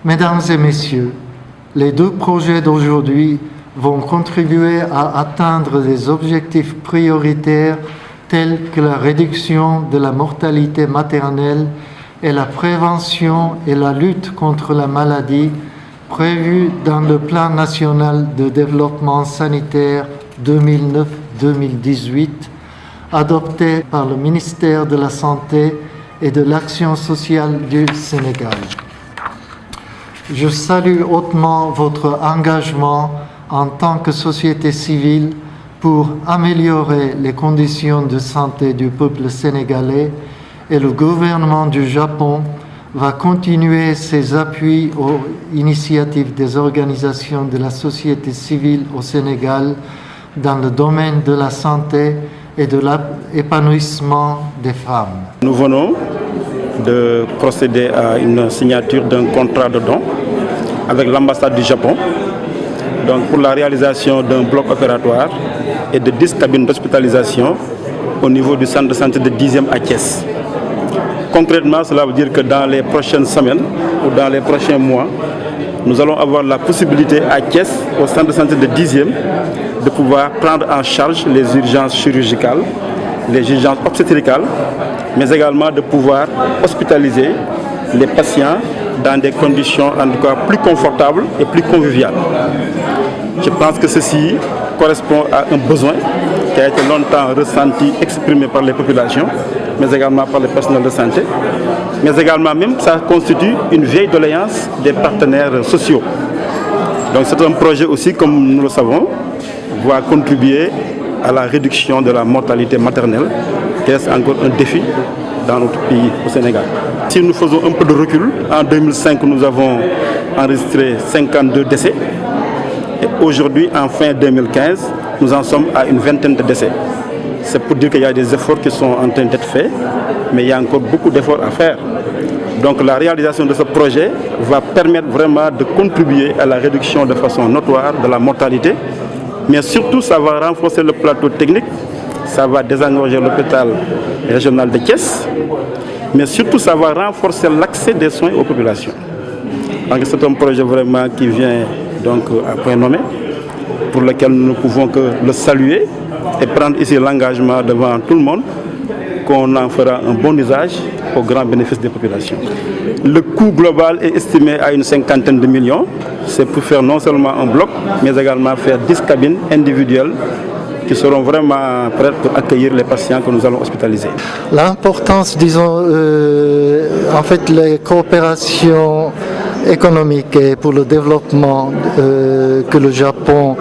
Mesdames et messieurs, les deux projets d'aujourd'hui vont contribuer à atteindre des objectifs prioritaires tels que la réduction de la mortalité maternelle et la prévention et la lutte contre la maladie prévus dans le Plan national de développement sanitaire 2009-2018 adopté par le ministère de la Santé et de l'Action sociale du Sénégal. Je salue hautement votre engagement en tant que société civile pour améliorer les conditions de santé du peuple sénégalais et le gouvernement du Japon va continuer ses appuis aux initiatives des organisations de la société civile au Sénégal dans le domaine de la santé et de l'épanouissement des femmes. Nous venons de procéder à une signature d'un contrat de don avec l'ambassade du Japon donc pour la réalisation d'un bloc opératoire et de 10 cabines d'hospitalisation au niveau du centre de santé de 10e à Thiès. Concrètement, cela veut dire que dans les prochaines semaines ou dans les prochains mois, nous allons avoir la possibilité à Thiès, au centre de santé de 10e, de pouvoir prendre en charge les urgences chirurgicales, les urgences obstétricales, mais également de pouvoir hospitaliser les patients dans des conditions en tout cas plus confortables et plus conviviales. Je pense que ceci correspond à un besoin qui a été longtemps ressenti, exprimé par les populations, mais également par les personnels de santé, mais également même ça constitue une vieille doléance des partenaires sociaux. Donc c'est un projet aussi, comme nous le savons, va contribuer à la réduction de la mortalité maternelle, qui est encore un défi dans notre pays, au Sénégal. Si nous faisons un peu de recul, en 2005, nous avons enregistré 52 décès. Et aujourd'hui, en fin 2015, nous en sommes à une vingtaine de décès. C'est pour dire qu'il y a des efforts qui sont en train d'être faits, mais il y a encore beaucoup d'efforts à faire. Donc la réalisation de ce projet va permettre vraiment de contribuer à la réduction de façon notoire de la mortalité, mais surtout ça va renforcer le plateau technique, ça va désengorger l'hôpital régional de Thiès, mais surtout ça va renforcer l'accès des soins aux populations. Donc c'est un projet vraiment qui vient donc à point nommé, pour lequel nous ne pouvons que le saluer et prendre ici l'engagement devant tout le monde qu'on en fera un bon usage au grand bénéfice des populations. Le coût global est estimé à une 50aine de millions. C'est pour faire non seulement un bloc, mais également faire 10 cabines individuelles qui seront vraiment prêtes pour accueillir les patients que nous allons hospitaliser. L'importance, disons, en fait, les coopérations économiques et pour le développement que le Japon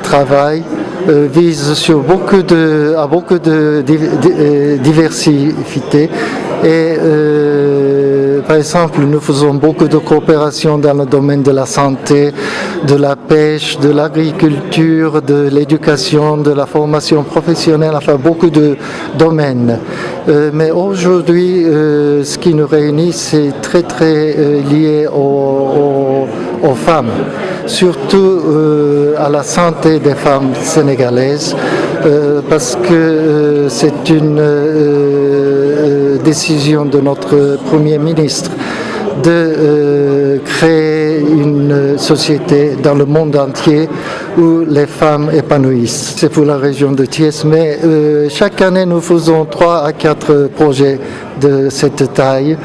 travaille vise sur beaucoup de diversité et par exemple nous faisons beaucoup de coopération dans le domaine de la santé, de la pêche, de l'agriculture, de l'éducation, de la formation professionnelle, enfin beaucoup de domaines. Mais aujourd'hui ce qui nous réunit c'est très lié aux femmes, surtout à la santé des femmes sénégalaises, parce que c'est une décision de notre Premier ministre de créer une société dans le monde entier où les femmes épanouissent. C'est pour la région de Thiès, mais chaque année nous faisons 3 à 4 projets de cette taille.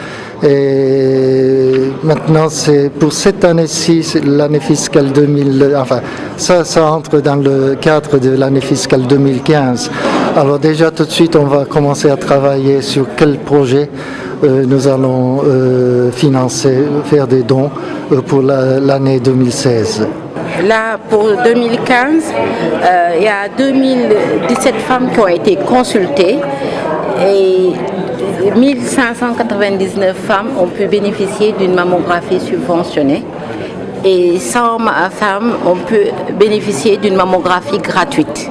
Et maintenant, c'est pour cette année-ci, l'année fiscale 2000, enfin, ça entre dans le cadre de l'année fiscale 2015. Alors déjà, tout de suite, on va commencer à travailler sur quel projet nous allons financer, faire des dons pour l'année 2016. Là, pour 2015, il y a 2017 femmes qui ont été consultées et 1599 femmes ont pu bénéficier d'une mammographie subventionnée et 100 femmes ont pu bénéficier d'une mammographie gratuite.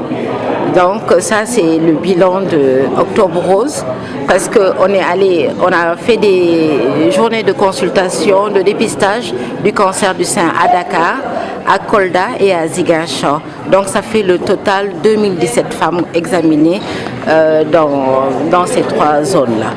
Donc ça c'est le bilan de Octobre Rose parce qu'on a fait des journées de consultation, de dépistage du cancer du sein à Dakar, à Kolda et à Ziguinchor. Donc ça fait le total 2017 femmes examinées dans ces 3 zones-là.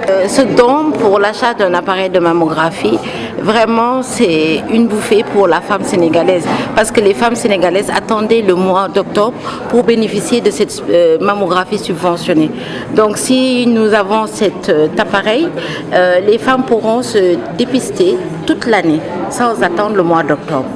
Ce don pour l'achat d'un appareil de mammographie, vraiment, c'est une bouffée pour la femme sénégalaise. Parce que les femmes sénégalaises attendaient le mois d'octobre pour bénéficier de cette mammographie subventionnée. Donc, si nous avons cet appareil, les femmes pourront se dépister toute l'année sans attendre le mois d'octobre.